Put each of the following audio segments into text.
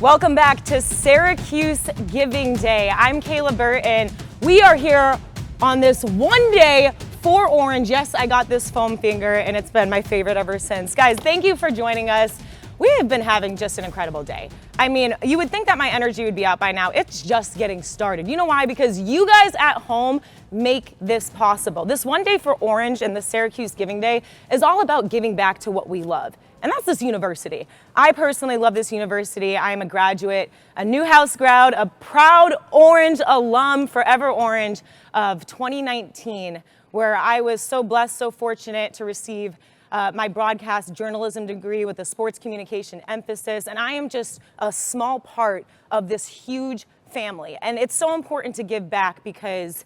Welcome back to Syracuse Giving Day. I'm Kayla Burton. We are here on this one day for Orange. Yes, I got this foam finger and it's been my favorite ever since. Guys, thank you for joining us. We have been having just an incredible day. I mean, you would think that my energy would be out by now. It's just getting started. You know why? Because you guys at home make this possible. This one day for Orange and the Syracuse Giving Day is all about giving back to what we love. And that's this university. I personally love this university. I am a graduate, a Newhouse grad, a proud Orange alum, forever Orange, of 2019, where I was so blessed, so fortunate to receive my broadcast journalism degree with a sports communication emphasis. And I am just a small part of this huge family. And it's so important to give back because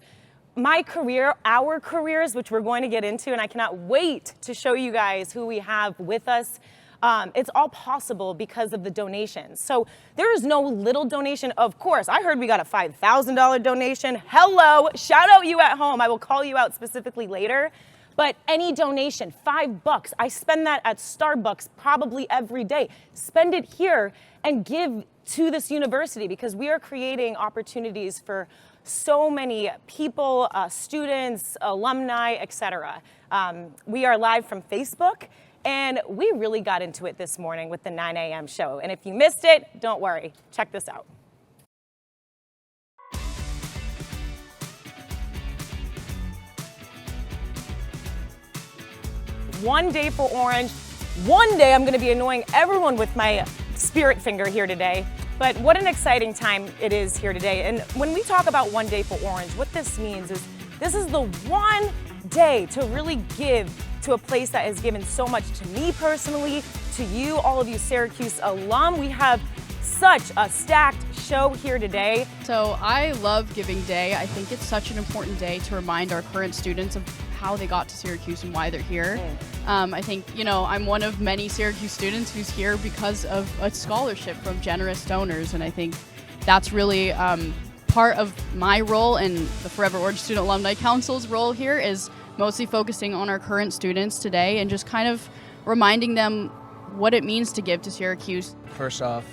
my career, our careers, which we're going to get into, and I cannot wait to show you guys who we have with us. It's all possible because of the donations. So there is no little donation. Of course, I heard we got a $5,000 donation. Hello, shout out you at home. I will call you out specifically later. But any donation, $5, I spend that at Starbucks probably every day. Spend it here and give to this university because we are creating opportunities for so many people, students, alumni, etc. We are live from Facebook, and we really got into it this morning with the 9 a.m. show. And if you missed it, don't worry. Check this out. One day for Orange. One day I'm going to be annoying everyone with my spirit finger here today. But what an exciting time it is here today. And when we talk about one day for Orange, what this means is this is the one day to really give to a place that has given so much to me personally, to you, all of you Syracuse alum. We have such a stacked show here today. So I love Giving Day. I think it's such an important day to remind our current students of how they got to Syracuse and why they're here. I think, I'm one of many Syracuse students who's here because of a scholarship from generous donors, and I think that's really part of my role and the Forever Orange Student Alumni Council's role here is mostly focusing on our current students today and just kind of reminding them what it means to give to Syracuse. First off,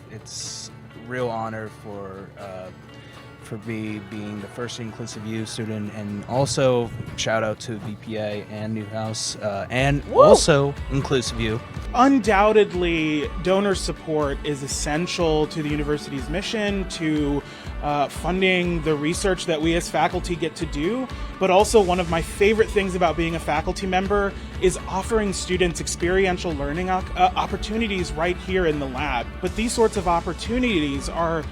it's a real honor for me being the first inclusive U student, and also shout out to VPA and Newhouse and also inclusive U. Undoubtedly, donor support is essential to the university's mission, to funding the research that we as faculty get to do, but also one of my favorite things about being a faculty member is offering students experiential learning opportunities right here in the lab. But these sorts of opportunities are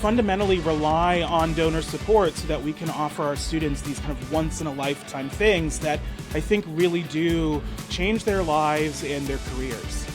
fundamentally rely on donor support so that we can offer our students these kind of once-in-a-lifetime things that I think really do change their lives and their careers.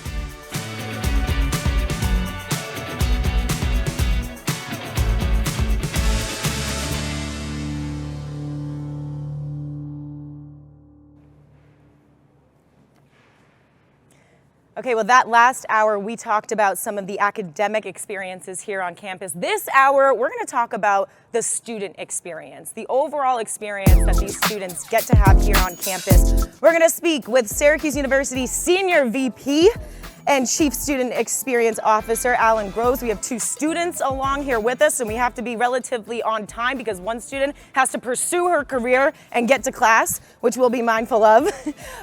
Okay, well, that last hour, we talked about some of the academic experiences here on campus. This hour, we're going to talk about the student experience, the overall experience that these students get to have here on campus. We're going to speak with Syracuse University Senior VP and Chief Student Experience Officer, Alan Groves. We have two students along here with us, and we have to be relatively on time because one student has to pursue her career and get to class, which we'll be mindful of.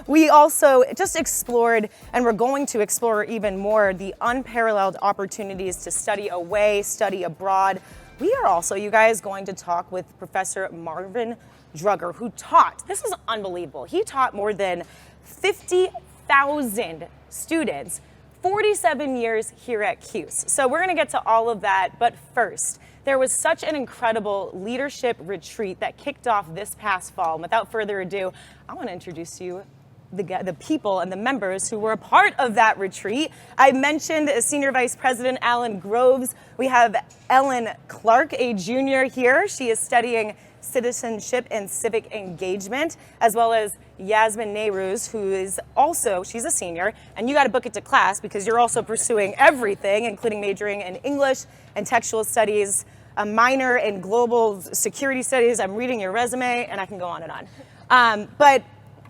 We also just explored, and we're going to explore even more, the unparalleled opportunities to study away, study abroad. We are also, you guys, going to talk with Professor Marvin Druger, who taught, this is unbelievable, he taught more than 50,000 students 47 years here at Cuse. So we're gonna get to all of that, but first, there was such an incredible leadership retreat that kicked off this past fall. And without further ado, I wanna introduce you the people and the members who were a part of that retreat. I mentioned Senior Vice President Alan Groves. We have Ellen Clark, a junior here. She is studying citizenship and civic engagement, as well as Yasmin Nehruz, who is also, she's a senior, and you got to book it to class because you're also pursuing everything, including majoring in English and textual studies, a minor in global security studies. I'm reading your resume, and I can go on and on. But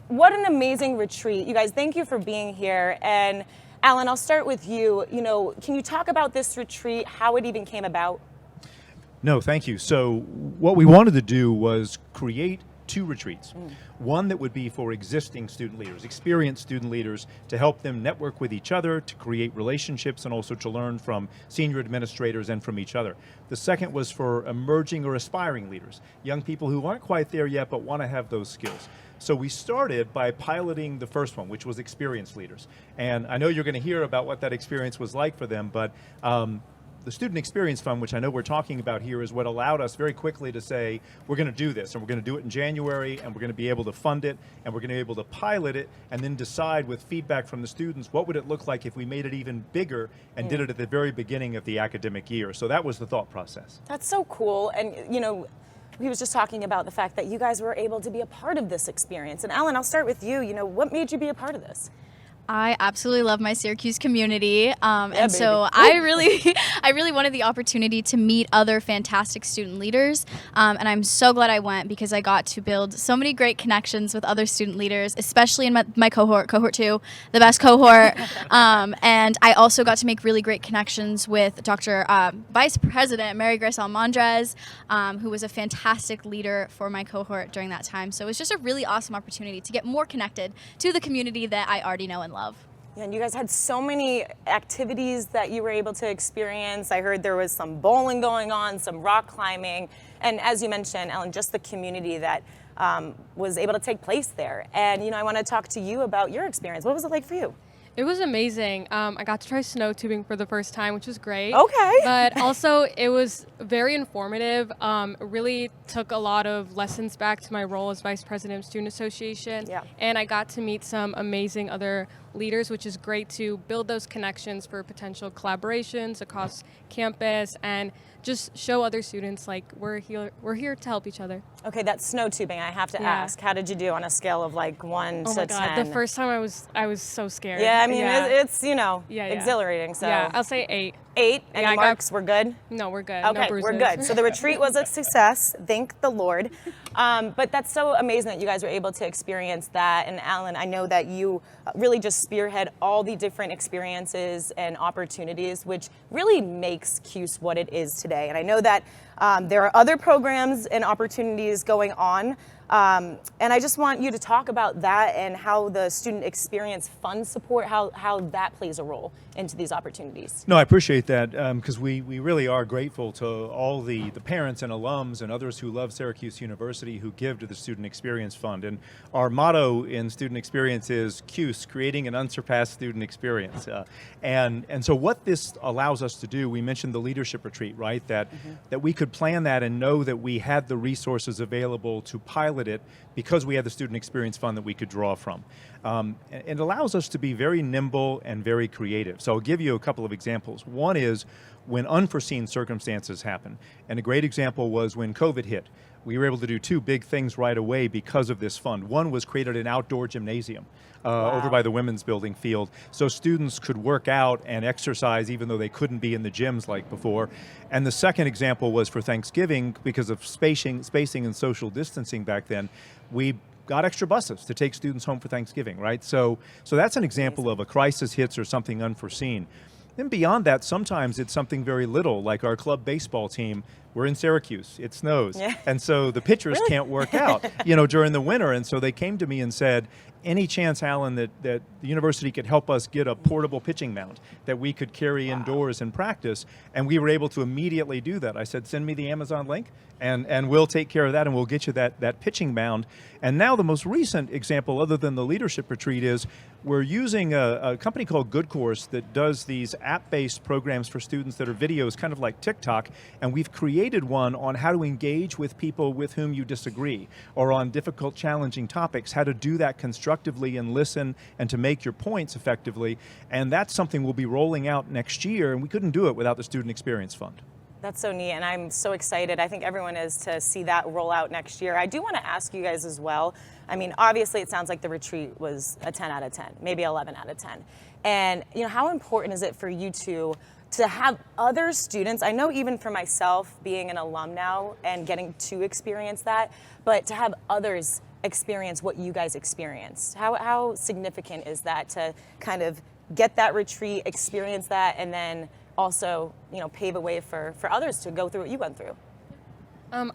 what an amazing retreat. You guys, thank you for being here. And Alan, I'll start with you. You know, can you talk about this retreat, how it even came about? No, thank you. So what we wanted to do was create 2 retreats. One that would be for existing student leaders, experienced student leaders, to help them network with each other, to create relationships, and also to learn from senior administrators and from each other. The second was for emerging or aspiring leaders, young people who aren't quite there yet but want to have those skills. So we started by piloting the first one, which was experienced leaders. And I know you're going to hear about what that experience was like for them, but the Student Experience Fund, which I know we're talking about here, is what allowed us very quickly to say, we're going to do this, and we're going to do it in January, and we're going to be able to fund it, and we're going to be able to pilot it, and then decide with feedback from the students, what would it look like if we made it even bigger and did it at the very beginning of the academic year. So that was the thought process. That's so cool. And, you know, he was just talking about the fact that you guys were able to be a part of this experience. And Alan, I'll start with you. You know, what made you be a part of this? I absolutely love my Syracuse community, and so baby. I really wanted the opportunity to meet other fantastic student leaders, and I'm so glad I went because I got to build so many great connections with other student leaders, especially in my cohort 2, the best cohort, and I also got to make really great connections with Dr. Vice President Mary Grace Almondrez, who was a fantastic leader for my cohort during that time. So it was just a really awesome opportunity to get more connected to the community that I already know and love. Yeah, and you guys had so many activities that you were able to experience. I heard there was some bowling going on, some rock climbing, and as you mentioned, Ellen, just the community that was able to take place there. And you know, I want to talk to you about your experience. What was it like for you? It was amazing. I got to try snow tubing for the first time, which was great. Okay. But also, it was very informative. Really took a lot of lessons back to my role as Vice President of Student Association. Yeah. And I got to meet some amazing other leaders, which is great to build those connections for potential collaborations across campus and just show other students like we're here to help each other. Okay, that snow tubing, I have to ask, how did you do on a scale of like 1 Oh to my God, 10? the first time I was so scared. Yeah, I mean, it's you know, exhilarating. So yeah, I'll say 8. 8. Any Yeah, marks? We're good? No, we're good. No Okay, bruises. we're good. So the retreat was a success, thank the Lord. But that's so amazing that you guys were able to experience that. And Alan, I know that you really just spearhead all the different experiences and opportunities, which really makes CUSE what it is today. And I know that there are other programs and opportunities going on. And I just want you to talk about that and how the Student Experience Fund support, how that plays a role into these opportunities. No, I appreciate that because we really are grateful to all the parents and alums and others who love Syracuse University who give to the Student Experience Fund. And our motto in Student Experience is CUSE, creating an unsurpassed student experience. And so what this allows us to do, we mentioned the leadership retreat, right? That we could plan that and know that we had the resources available to pilot it because we had the Student Experience Fund that we could draw from. It allows us to be very nimble and very creative. So I'll give you a couple of examples. One is when unforeseen circumstances happen. And a great example was when COVID hit. We were able to do 2 big things right away because of this fund. One was created an outdoor gymnasium over by the women's building field, so students could work out and exercise even though they couldn't be in the gyms like before. And the second example was for Thanksgiving, because of spacing and social distancing back then, we got extra buses to take students home for Thanksgiving, right? So that's an example of a crisis hits or something unforeseen. Then beyond that, sometimes it's something very little, like our club baseball team. We're in Syracuse, it snows. Yeah. And so the pitchers can't work out, during the winter. And so they came to me and said, any chance, Alan, that the university could help us get a portable pitching mound that we could carry indoors and practice? And we were able to immediately do that. I said, send me the Amazon link and we'll take care of that and we'll get you that pitching mound. And now the most recent example, other than the leadership retreat, is we're using a company called Good Course that does these app-based programs for students that are videos, kind of like TikTok, and we've created one on how to engage with people with whom you disagree, or on difficult, challenging topics, how to do that constructively and listen and to make your points effectively. And that's something we'll be rolling out next year, and we couldn't do it without the Student Experience Fund. That's so neat, and I'm so excited. I think everyone is to see that roll out next year. I do want to ask you guys as well. I mean, obviously it sounds like the retreat was a 10 out of 10, maybe 11 out of 10. And how important is it for you to have other students? I know even for myself, being an alum now and getting to experience that, but to have others experience what you guys experienced. How significant is that to kind of get that retreat, experience that, and then also, pave a way for others to go through what you went through?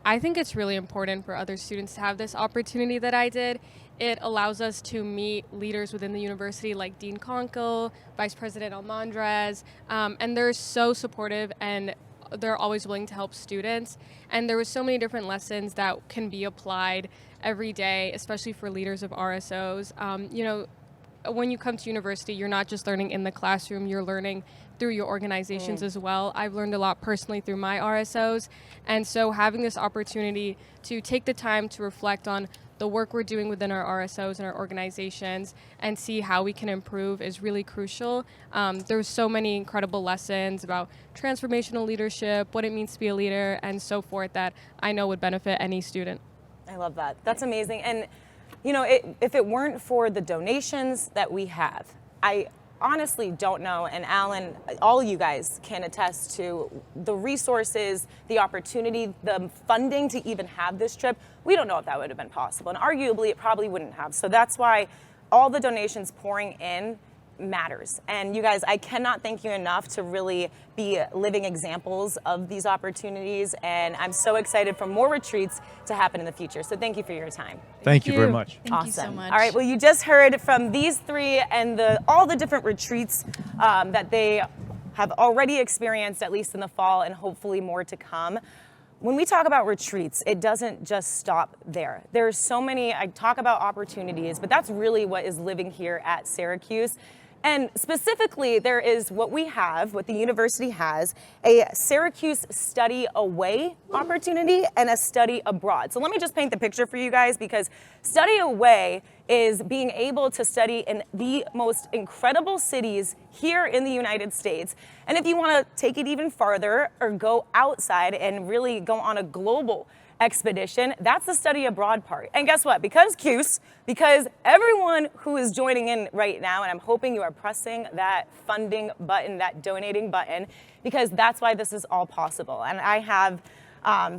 I think it's really important for other students to have this opportunity that I did. It allows us to meet leaders within the university like Dean Conkle, Vice President Almandrez, and they're so supportive and they're always willing to help students. And there was so many different lessons that can be applied every day, especially for leaders of RSOs. When you come to university, you're not just learning in the classroom, you're learning through your organizations as well. I've learned a lot personally through my RSOs. And so having this opportunity to take the time to reflect on the work we're doing within our RSOs and our organizations and see how we can improve is really crucial. There's so many incredible lessons about transformational leadership, what it means to be a leader, and so forth that I know would benefit any student. I love that. That's amazing. And if it weren't for the donations that we have, I honestly don't know, and Alan, all you guys can attest to the resources, the opportunity, the funding to even have this trip. We don't know if that would have been possible, and arguably it probably wouldn't have. So that's why all the donations pouring in matters. And you guys, I cannot thank you enough to really be living examples of these opportunities, and I'm so excited for more retreats to happen in the future. So thank you for your time. Thank you very much. Thank you so much. All right, well, you just heard from these three and all the different retreats that they have already experienced, at least in the fall, and hopefully more to come. When we talk about retreats, it doesn't just stop there. There's so many, I talk about opportunities, but that's really what is living here at Syracuse. And specifically, there is what the university has, a Syracuse study away opportunity and a study abroad. So let me just paint the picture for you guys, because study away is being able to study in the most incredible cities here in the United States. And if you want to take it even farther or go outside and really go on a global expedition, that's the study abroad part. And guess what? Because everyone who is joining in right now, and I'm hoping you are pressing that funding button, that donating button, because that's why this is all possible. And I have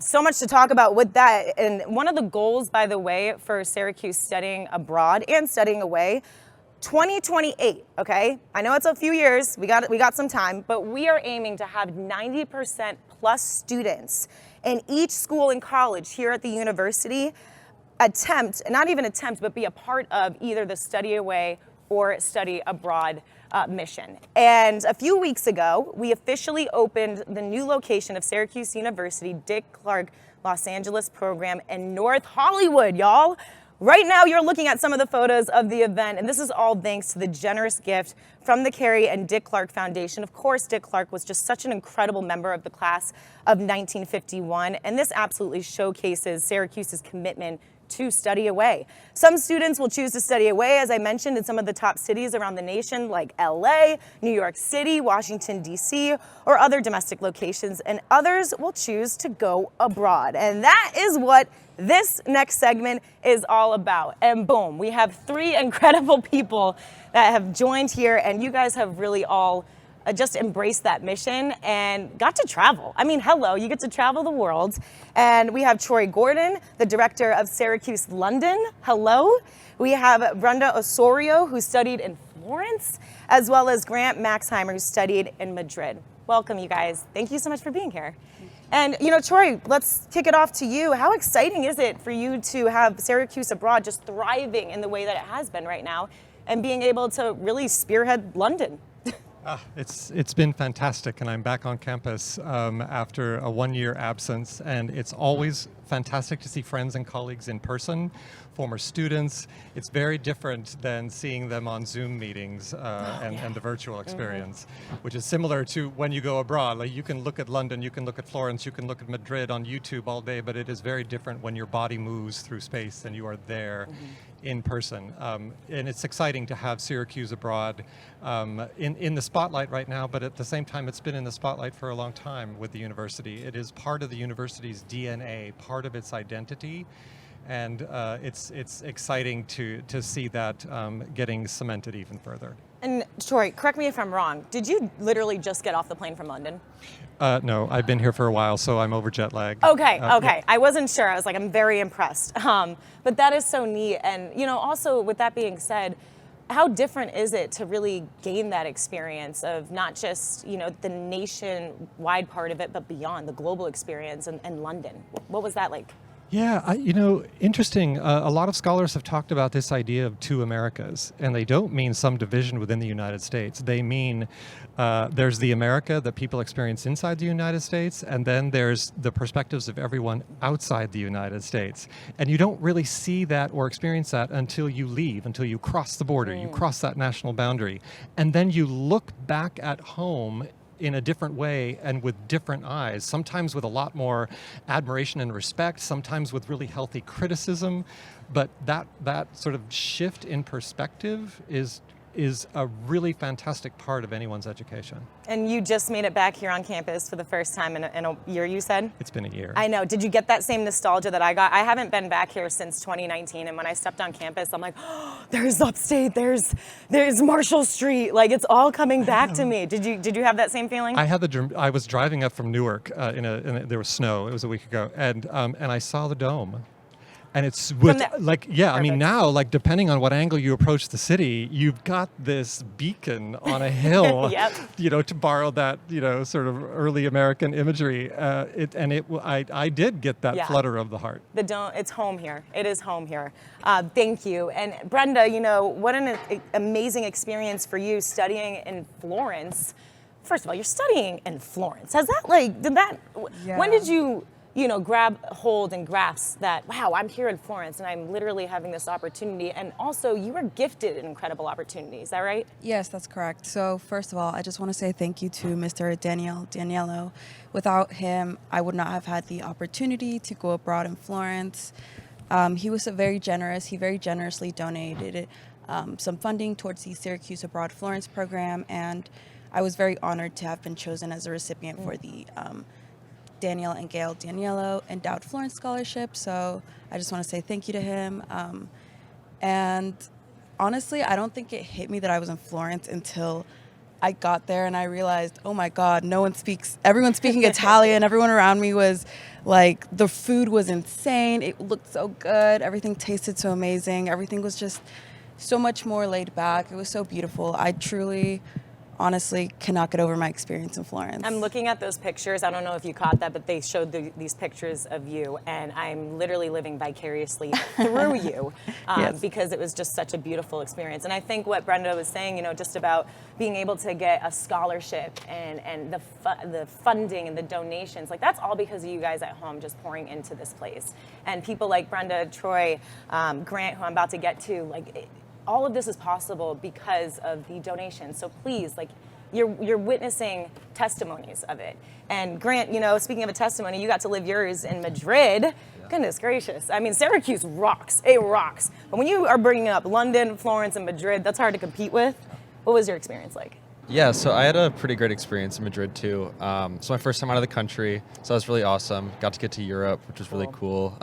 so much to talk about with that. And one of the goals, by the way, for Syracuse studying abroad and studying away, 2028, okay? I know it's a few years, we got some time, but we are aiming to have 90% plus students in each school and college here at the university but be a part of either the study away or study abroad mission. And a few weeks ago, we officially opened the new location of Syracuse University Dick Clark Los Angeles program in North Hollywood, y'all. Right now, you're looking at some of the photos of the event, and this is all thanks to the generous gift from the Carrie and Dick Clark Foundation. Of course, Dick Clark was just such an incredible member of the class of 1951, and this absolutely showcases Syracuse's commitment to study away. Some students will choose to study away, as I mentioned, in some of the top cities around the nation like LA, New York City, Washington, D.C., or other domestic locations, and others will choose to go abroad. And that is what this next segment is all about. And boom, we have three incredible people that have joined here, and you guys have really all just embraced that mission and got to travel. I mean, hello, you get to travel the world. And we have Troy Gordon, the director of Syracuse London. Hello. We have Brenda Osorio, who studied in Florence, as well as Grant Maxheimer, who studied in Madrid. Welcome, you guys. Thank you so much for being here. And, Troy, let's kick it off to you. How exciting is it for you to have Syracuse abroad just thriving in the way that it has been right now and being able to really spearhead London? It's been fantastic, and I'm back on campus after a 1-year absence, and it's always fantastic to see friends and colleagues in person, former students. It's very different than seeing them on Zoom meetings and the virtual experience, which is similar to when you go abroad. Like, you can look at London, you can look at Florence, you can look at Madrid on YouTube all day, but it is very different when your body moves through space and you are there in person. And it's exciting to have Syracuse abroad in the spotlight right now, but at the same time, it's been in the spotlight for a long time with the university. It is part of the university's DNA, part of its identity, and it's exciting to see that getting cemented even further. And Troy, correct me if I'm wrong, did you literally just get off the plane from London? No, I've been here for a while, so I'm over jet lag. Okay. Yeah. I wasn't sure. I was like, I'm very impressed. But that is so neat. And, also with that being said, how different is it to really gain that experience of not just, the nationwide part of it, but beyond the global experience in London? What was that like? Yeah, interesting. A lot of scholars have talked about this idea of two Americas, and they don't mean some division within the United States. They mean there's the America that people experience inside the United States, and then there's the perspectives of everyone outside the United States. And you don't really see that or experience that until you leave, until you cross the border, you cross that national boundary. And then you look back at home in a different way and with different eyes, sometimes with a lot more admiration and respect, sometimes with really healthy criticism. But that sort of shift in perspective is a really fantastic part of anyone's education. And you just made it back here on campus for the first time in a year, you said? It's been a year. I know. Did you get that same nostalgia that I got? I haven't been back here since 2019, and when I stepped on campus, I'm like, oh, there's Upstate, there's Marshall Street, like it's all coming back to me. Did you have that same feeling? I was driving up from Newark there was snow. It was a week ago, and I saw the dome. And it's now, like, depending on what angle you approach the city, you've got this beacon on a hill, Yep. To borrow that, sort of early American imagery. I did get that flutter of the heart. The dome, it's home here. It is home here. Thank you. And Brenda, what an amazing experience for you studying in Florence. First of all, you're studying in Florence. When did you grab hold and grasp that, wow, I'm here in Florence and I'm literally having this opportunity? And also, you were gifted an incredible opportunity. Is that right? Yes, that's correct. So first of all, I just want to say thank you to Mr. Daniello. Without him, I would not have had the opportunity to go abroad in Florence. He was very generous. He very generously donated some funding towards the Syracuse Abroad Florence program, and I was very honored to have been chosen as a recipient for the Daniel and Gail Daniello Endowed Florence Scholarship. So I just want to say thank you to him. And honestly, I don't think it hit me that I was in Florence until I got there and I realized, oh my God, everyone's speaking Italian. Everyone around me was like, the food was insane. It looked so good. Everything tasted so amazing. Everything was just so much more laid back. It was so beautiful. I truly, honestly cannot get over my experience in Florence. I'm looking at those pictures. I don't know if you caught that, but they showed these pictures of you, and I'm literally living vicariously through you Yes. because it was just such a beautiful experience. And I think what Brenda was saying, just about being able to get a scholarship and the funding and the donations, like that's all because of you guys at home just pouring into this place. And people like Brenda, Troy, Grant, who I'm about to get to, like, all of this is possible because of the donations. So please, like, you're witnessing testimonies of it. And Grant, speaking of a testimony, you got to live yours in Madrid. Yeah. Goodness gracious. I mean, Syracuse rocks. It rocks. But when you are bringing up London, Florence, and Madrid, that's hard to compete with. What was your experience like? Yeah, so I had a pretty great experience in Madrid too. It's my first time out of the country, so that was really awesome. Got to get to Europe, which was really cool.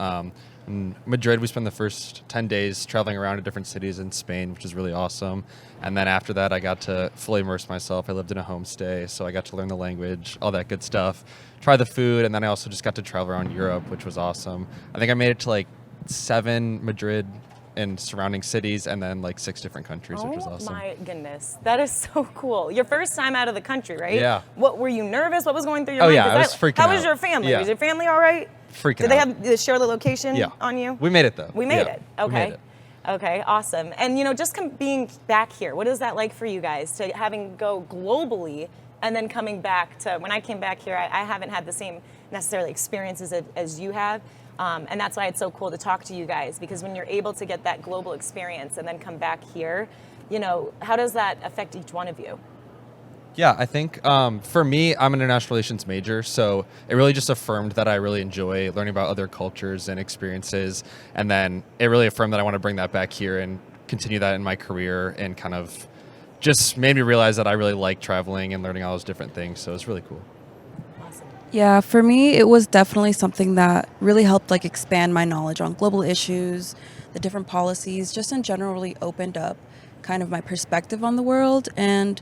In Madrid, we spent the first 10 days traveling around to different cities in Spain, which is really awesome. And then after that, I got to fully immerse myself. I lived in a homestay, so I got to learn the language, all that good stuff, try the food, and then I also just got to travel around Europe, which was awesome. I think I made it to like 7 Madrid and surrounding cities, and then like 6 different countries, which was awesome. Oh my goodness, that is so cool. Your first time out of the country, right? Yeah. What, were you nervous? What was going through your mind? Oh yeah, I was freaking out. How was your family? Yeah. Was your family all right? Freaking out. Did they have share the location on you? We made it though. We made it. Okay. We made it. Okay, awesome. And just being back here, what is that like for you guys to having go globally and then coming back to, when I came back here, I haven't had the same necessarily experiences as you have. And that's why it's so cool to talk to you guys, because when you're able to get that global experience and then come back here, how does that affect each one of you? Yeah, I think for me, I'm an international relations major, so it really just affirmed that I really enjoy learning about other cultures and experiences, and then it really affirmed that I want to bring that back here and continue that in my career, and kind of just made me realize that I really like traveling and learning all those different things, so it's really cool. Yeah, for me, it was definitely something that really helped expand my knowledge on global issues, the different policies, just in general really opened up kind of my perspective on the world. And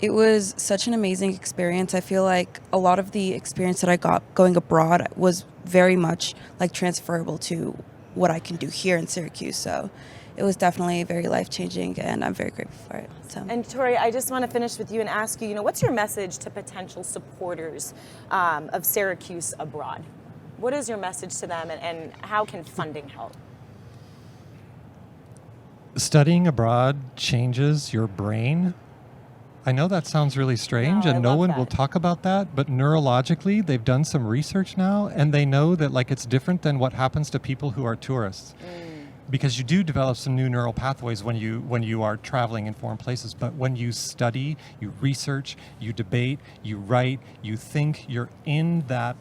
it was such an amazing experience. I feel like a lot of the experience that I got going abroad was very much transferable to what I can do here in Syracuse. So it was definitely very life-changing, and I'm very grateful for it. So. And Tori, I just want to finish with you and ask you, what's your message to potential supporters of Syracuse abroad? What is your message to them, and how can funding help? Studying abroad changes your brain. I know that sounds really strange, and no one will talk about that, but neurologically, they've done some research now, and they know that it's different than what happens to people who are tourists. Because you do develop some new neural pathways when you are traveling in foreign places, but when you study, you research, you debate, you write, you think, you're in that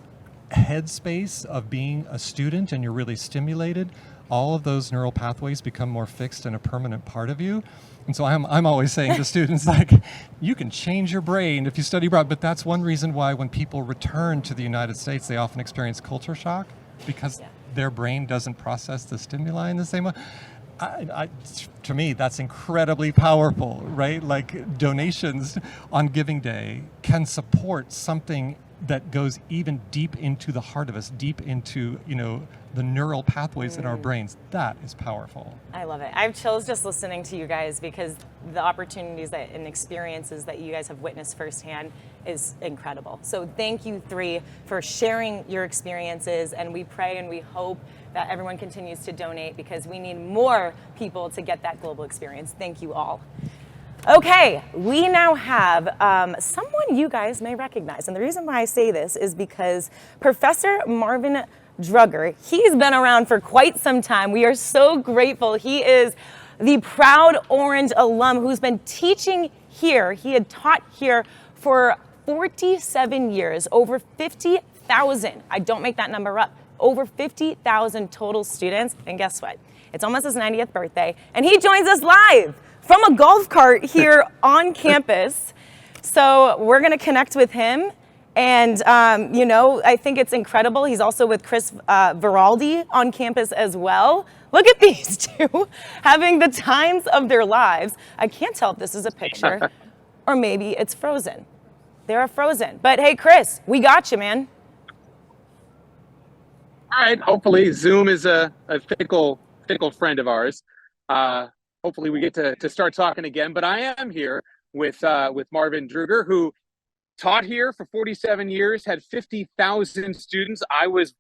headspace of being a student and you're really stimulated, all of those neural pathways become more fixed and a permanent part of you. And so I'm always saying to students, you can change your brain if you study abroad, but that's one reason why when people return to the United States, they often experience culture shock, because their brain doesn't process the stimuli in the same way. To me, that's incredibly powerful, right? Donations on Giving Day can support something that goes even deep into the heart of us, deep into, the neural pathways in our brains. That is powerful. I love it. I have chills just listening to you guys, because the opportunities and experiences that you guys have witnessed firsthand is incredible. So thank you three for sharing your experiences, and we pray and we hope that everyone continues to donate, because we need more people to get that global experience. Thank you all. Okay, we now have someone you guys may recognize. And the reason why I say this is because Professor Marvin Druger, he's been around for quite some time. We are so grateful. He is the proud Orange alum who's been teaching here. He had taught here for 47 years, over 50,000. I don't make that number up. Over 50,000 total students. And guess what? It's almost his 90th birthday, and he joins us live from a golf cart here on campus. So we're going to connect with him. And, I think it's incredible. He's also with Chris Veraldi on campus as well. Look at these two having the times of their lives. I can't tell if this is a picture or maybe it's frozen. They're frozen. But hey, Chris, we got you, man. All right. Hopefully Zoom is a fickle friend of ours. Hopefully we get to start talking again. But I am here with Marvin Druger, who taught here for 47 years, had 50,000 students. I was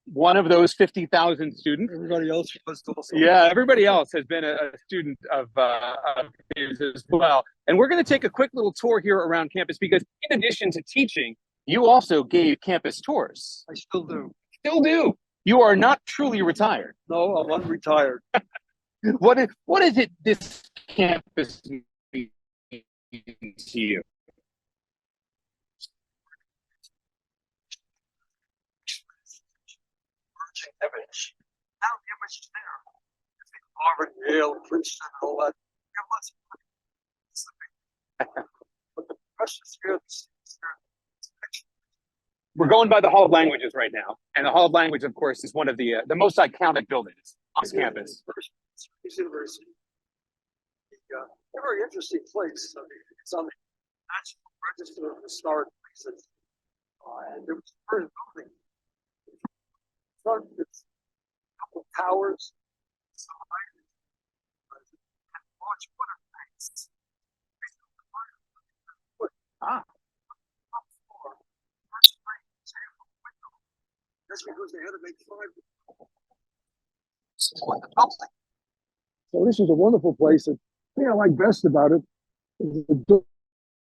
one of those 50,000 students. Everybody else was also. Yeah, everybody else has been a student of his as well. And we're going to take a quick little tour here around campus, because in addition to teaching, you also gave campus tours. I still do. Still do. You are not truly retired. No, I'm unretired. What is it this campus means to you? Image. Now the image is there. I think Harvard, Yale, Princeton, all that. But the precious here, we're going by the Hall of Languages right now, and the Hall of Language, of course, is one of the most iconic buildings on this campus. Syracuse University. A very interesting place. I mean, it's on the National Register of Historic Places, and there was a first building. It's a couple of towers, some large water tanks. That's because they had to make 5. So this is a wonderful place. The thing I like best about it is the door.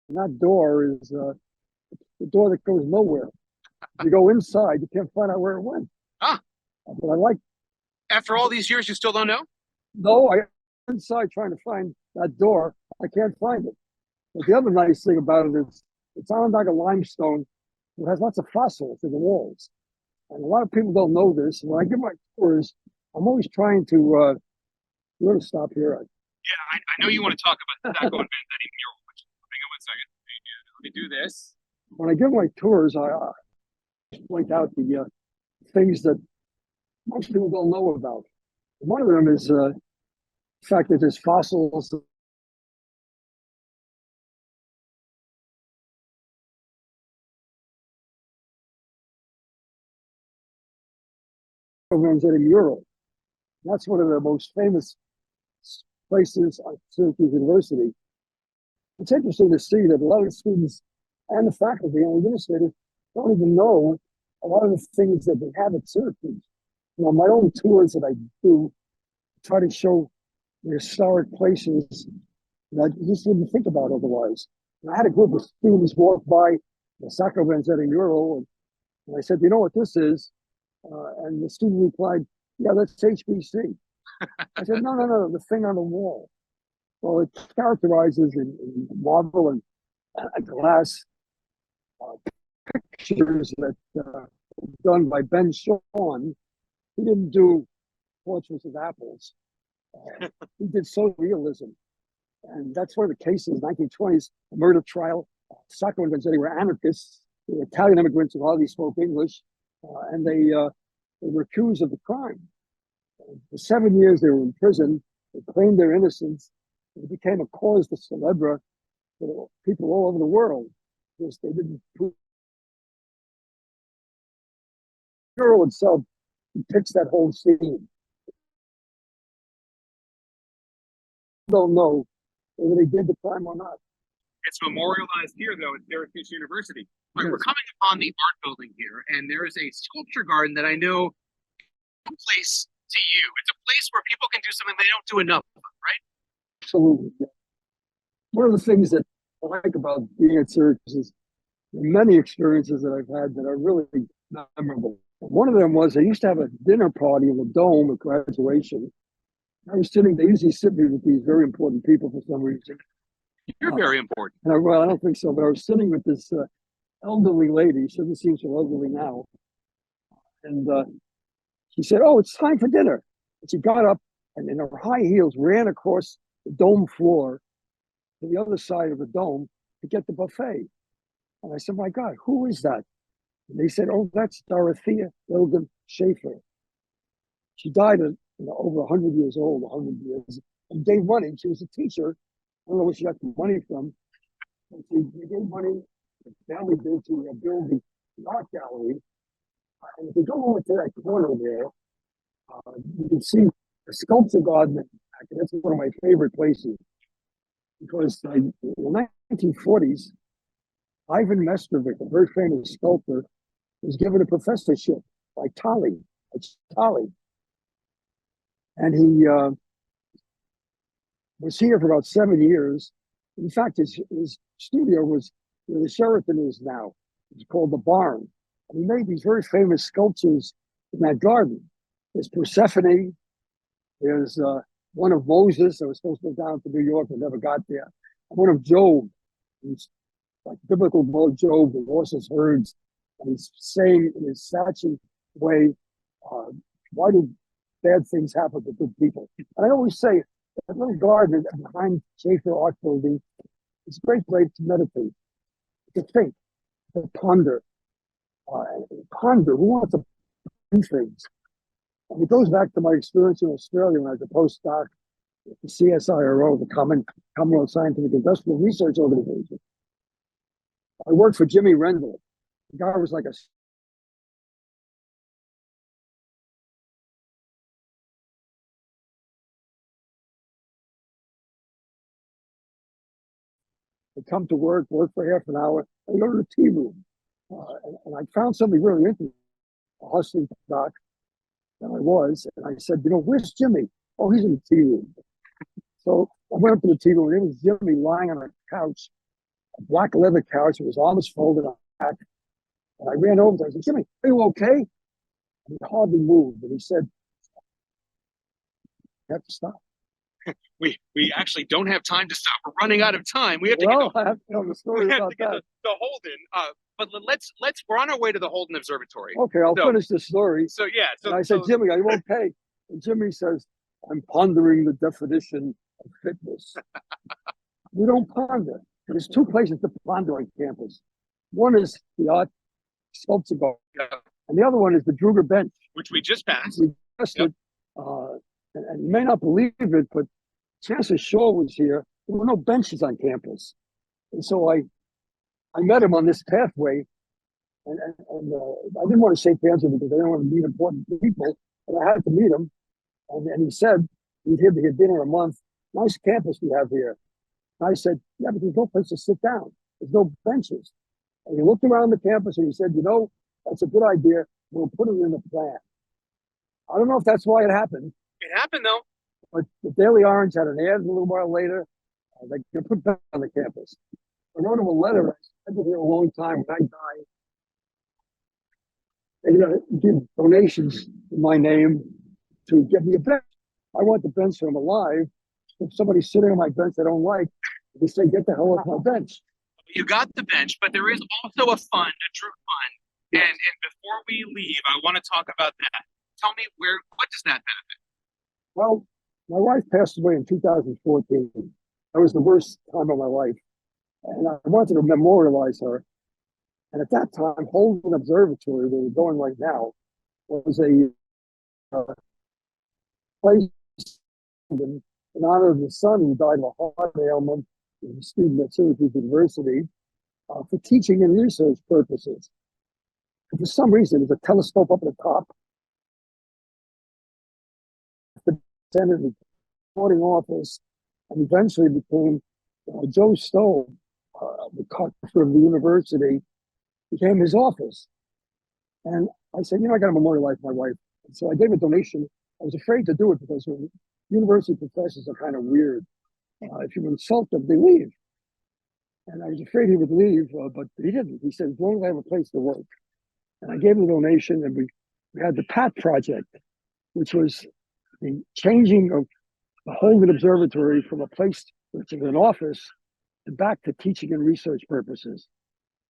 And that door is the door that goes nowhere. You go inside, you can't find out where it went. But I like. After all these years, you still don't know? No, I inside trying to find that door. I can't find it. But the other nice thing about it is it's on like a limestone. It has lots of fossils in the walls. And a lot of people don't know this. When I give my tours, I'm always trying to, we're going to stop here. Yeah, I know you want to talk about Daco and Vanzetti. Hang on 1 second. Let me do this. When I give my tours, I point out the things that most people don't know about. One of them is the fact that there's fossils Vanzetti mural. That's one of the most famous places at Syracuse University. It's interesting to see that a lot of the students and the faculty and administrators don't even know a lot of the things that they have at Syracuse. You know, my own tours that I do try to show the historic places that you just wouldn't think about otherwise. And I had a group of students walk by the Sacro Vanzetti mural, and I said, "You know what this is?" And the student replied, "Yeah, that's HBC." I said, no, the thing on the wall. Well, it characterizes in marble and glass pictures that done by Ben Shawn. He didn't do portraits of apples. He did social realism. And that's one of the cases, 1920s, a murder trial. Sacco and Vanzetti were anarchists. They were Italian immigrants who hardly spoke English, and they were accused of the crime. For 7 years, they were in prison. They claimed their innocence. It became a cause célèbre for people all over the world because they didn't prove. The mural itself depicts that whole scene. Don't know whether they did the crime or not. It's memorialized here, though, at Syracuse University. All right, we're coming upon the art building here, and there is a sculpture garden that I know is a place to you. It's a place where people can do something they don't do enough of, right? Absolutely. One of the things that I like about being at Syracuse is the many experiences that I've had that are really memorable. One of them was I used to have a dinner party in the Dome at graduation. I was sitting, they usually sit me with these very important people for some reason. You're very important. Well, I don't think so, but I was sitting with this elderly lady. She doesn't seem so elderly now. And she said, "Oh, it's time for dinner." And she got up and in her high heels ran across the dome floor to the other side of the dome to get the buffet. And I said, "My God, who is that?" And they said, "Oh, that's Dorothea Wilden Schaefer. She died at over 100 years old, 100 years, and gave money. She was a teacher. I don't know where she got the money from. But she gave money, the family did, to build the art gallery. And if you go over to that corner there, you can see the sculpture garden. That's one of my favorite places because in the 1940s, Ivan Mestrovic, a very famous sculptor, was given a professorship by Talley. And he was here for about 7 years. In fact, his studio was where the Sheraton is now. It's called the Barn. And he made these very famous sculptures in that garden. There's Persephone. There's one of Moses that was supposed to go down to New York but never got there. One of Job. He's like biblical Job, the horses, herds. And he's saying in his satching way, why do bad things happen to good people? And I always say, that little garden behind Schaefer Art Building is a great place to meditate, to think, to ponder. Who wants to do things? And it goes back to my experience in Australia when I was a postdoc at the CSIRO, the Commonwealth Scientific Industrial Research Organization. I worked for Jimmy Rendell. The guy was like a I'd come to work for half an hour, and go to the tea room. And I found something really interesting, a hustling doc that I was. And I said, "Where's Jimmy?" "Oh, he's in the tea room." So I went up to the tea room, and it was Jimmy lying on a couch, a black leather couch with his arms folded on back. And I ran over to him. I said, "Jimmy, are you okay?" And he hardly moved. And he said, "You have to stop." We actually don't have time to stop. We're running out of time. We have to I have to tell the story about that. The Holden. But we're on our way to the Holden Observatory. Okay, I'll finish the story. So yeah. And I said, "Jimmy, are you okay?" And Jimmy says, "I'm pondering the definition of fitness." We don't ponder. There's two places to ponder on campus. One is the art sculpture garden, and the other one is the Druger bench, which we just passed. We passed it, and you may not believe it, but Chancellor Shaw was here. There were no benches on campus, and so I met him on this pathway, and I didn't want to shake hands with him because I didn't want to meet important people, but I had to meet him, and he said, We'd here to get dinner a month. Nice campus we have here. And I said, yeah, but there's no place to sit down. There's no benches. And he looked around the campus and he said, that's a good idea. We'll put it in the plan. I don't know if that's why it happened. It happened though. But the Daily Orange had an ad a little while later. They put that on the campus. I wrote him a letter. I've been here a long time. When I die, they're going to give donations in my name to get me a bench. I want the bench so I'm alive. If somebody's sitting on my bench I don't like, they say, get the hell off my bench. You got the bench, but there is also a fund, a Drew fund. Yes. And before we leave, I want to talk about that. Tell me what does that benefit? Well, my wife passed away in 2014. That was the worst time of my life. And I wanted to memorialize her. And at that time, Holden Observatory, where we're going right now, was a place in honor of his son who died of a heart ailment. He was a student at Syracuse University for teaching and research purposes. And for some reason, there's a telescope up at the top. The Senate recording office, and eventually became Joe Stowe, the conductor of the university, became his office. And I said, I got to memorialize my wife. And so I gave a donation. I was afraid to do it because university professors are kind of weird. If you insult them, they leave. And I was afraid he would leave, but he didn't. He said, as long as I have a place to work. And I gave him a donation, and we had the PAT project, which was the changing of the Holden Observatory from a place which is an office to back to teaching and research purposes.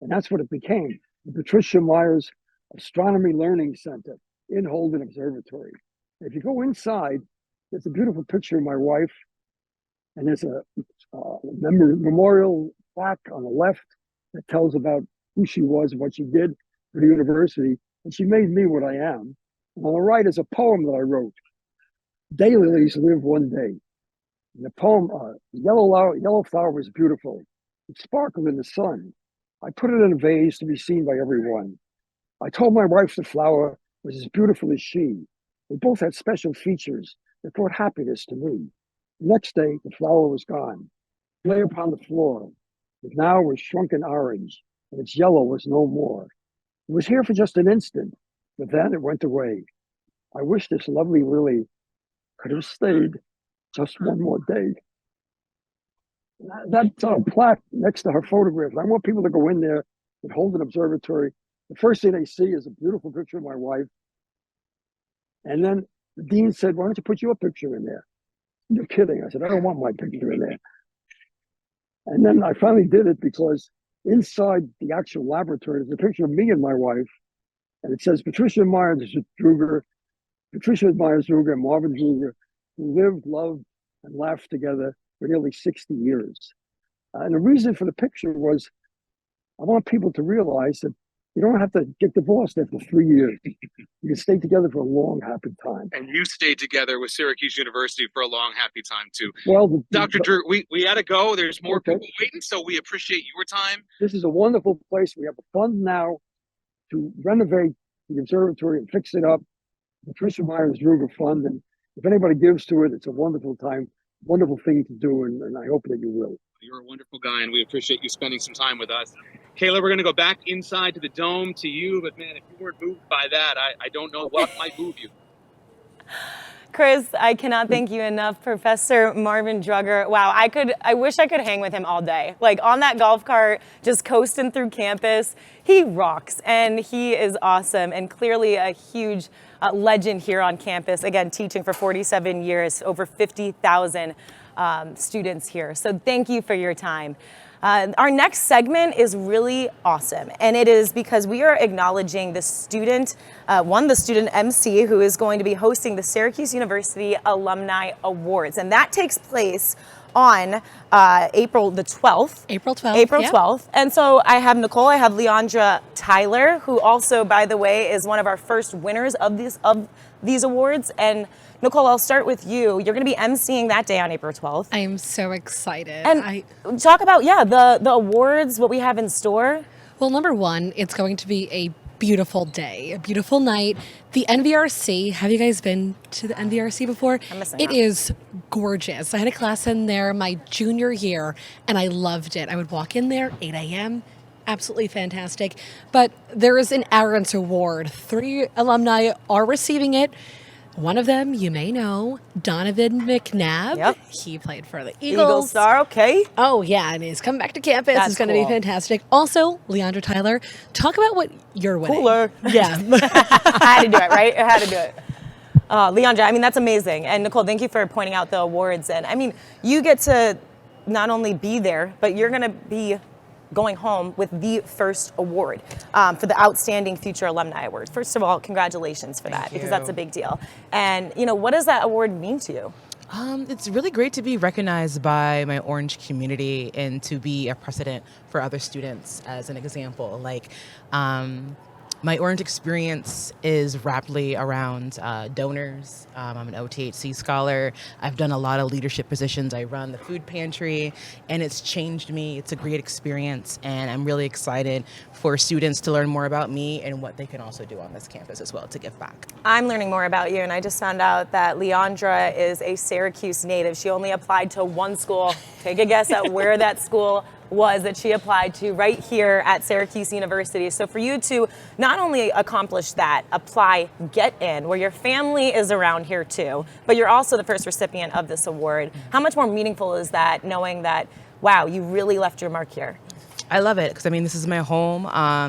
And that's what it became, the Patricia Myers Astronomy Learning Center in Holden Observatory. If you go inside, there's a beautiful picture of my wife, and there's a memorial plaque on the left that tells about who she was and what she did for the university, and she made me what I am. And on the right is a poem that I wrote. Daylilies live one day. And the poem, yellow flower was beautiful. It sparkled in the sun. I put it in a vase to be seen by everyone. I told my wife the flower was as beautiful as she. They both had special features that brought happiness to me. The next day, the flower was gone. It lay upon the floor. It now was shrunken orange, and its yellow was no more. It was here for just an instant, but then it went away. I wish this lovely lily could have stayed just one more day. That plaque next to her photograph, I want people to go in there and hold an observatory. The first thing they see is a beautiful picture of my wife. And then the dean said, why don't you put your picture in there? You're kidding. I said, I don't want my picture in there. And then I finally did it because inside the actual laboratory, there's a picture of me and my wife. And it says Patricia Myers Druger and Marvin Druger, who lived, loved, and laughed together for nearly 60 years. And the reason for the picture was I want people to realize that you don't have to get divorced after 3 years. You can stay together for a long, happy time. And you stayed together with Syracuse University for a long, happy time too. Well, Dr. Drew, we had to go. There's more Okay. people waiting, so we appreciate your time. This is a wonderful place. We have a fund now to renovate the observatory and fix it up. The Patricia Myers Druger Fund. And if anybody gives to it, it's a wonderful time, wonderful thing to do. And I hope that you will. You're a wonderful guy, and we appreciate you spending some time with us. Kayla, we're going to go back inside to the dome to you, but man, if you weren't moved by that, I don't know what might move you. Chris, I cannot thank you enough. Professor Marvin Druger. Wow, I wish I could hang with him all day. Like on that golf cart, just coasting through campus. He rocks and he is awesome and clearly a huge legend here on campus. Again, teaching for 47 years, over 50,000 students here. So thank you for your time. Our next segment is really awesome, and it is because we are acknowledging the student, the student MC who is going to be hosting the Syracuse University Alumni Awards, and that takes place on April the 12th. April 12th. April 12th. And so I have Nicole, I have Leandra Tyler, who also, by the way, is one of our first winners of these awards. And Nicole, I'll start with you. You're going to be emceeing that day on April 12th. I am so excited. And talk about, the awards, what we have in store. Well, number one, it's going to be a beautiful day, a beautiful night. The NVRC, have you guys been to the NVRC before? I'm missing It out. is gorgeous. I had a class in there my junior year, and I loved it. I would walk in there, 8 a.m., absolutely fantastic. But there is an Arrogance Award. 3 alumni are receiving it. One of them, you may know, Donovan McNabb. Yep. He played for the Eagle Eagles. Star, okay. Oh, yeah, and he's coming back to campus. That's It's going to be cool. fantastic. Also, Leandra Tyler, talk about what you're winning. Cooler. Yeah. I had to do it, right? I had to do it. Leandra, I mean, that's amazing. And Nicole, thank you for pointing out the awards. And I mean, you get to not only be there, but you're going to be going home with the first award for the Outstanding Future Alumni Award. First of all, congratulations for that, because that's a big deal. And, you know, what does that award mean to you? It's really great to be recognized by my Orange community and to be a precedent for other students as an example. Like, my Orange experience is rapidly around donors. I'm an OTHC scholar. I've done a lot of leadership positions. I run the food pantry, and it's changed me. It's a great experience, and I'm really excited for students to learn more about me and what they can also do on this campus as well to give back. I'm learning more about you, and I just found out that Leandra is a Syracuse native. She only applied to one school. Take a guess at where that school was that she applied to, right here at Syracuse University. So for you to not only accomplish that, apply, get in, where your family is around here too, but you're also the first recipient of this award. How much more meaningful is that, knowing that, wow, you really left your mark here? I love it because, I mean, this is my home.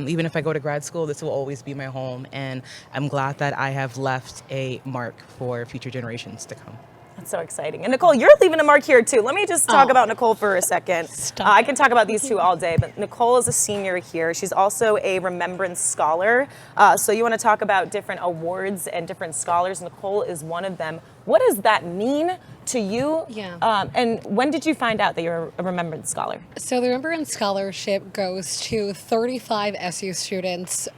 Even if I go to grad school, this will always be my home. And I'm glad that I have left a mark for future generations to come. That's so exciting. And Nicole, you're leaving a mark here too. Let me just talk about Nicole for a second. I can talk about these two all day, but Nicole is a senior here. She's also a Remembrance Scholar. So you want to talk about different awards and different scholars. Nicole is one of them. What does that mean to you? Yeah. And when did you find out that you're a Remembrance Scholar? So the Remembrance Scholarship goes to 35 SU students.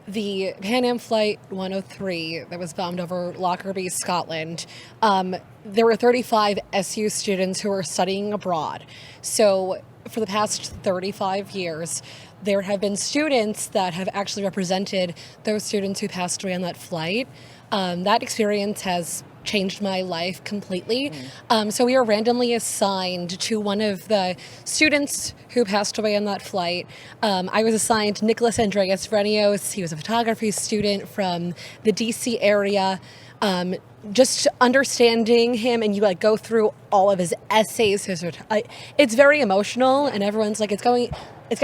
The Pan Am Flight 103 that was bombed over Lockerbie, Scotland, there were 35 SU students who were studying abroad. So for the past 35 years, there have been students that have actually represented those students who passed away on that flight. That experience has changed my life completely. So we were randomly assigned to one of the students who passed away on that flight. I was assigned Nicholas Andreas Vrenios. He was a photography student from the DC area. Just understanding him, and you like go through all of his essays. It's very emotional, and everyone's like, it's going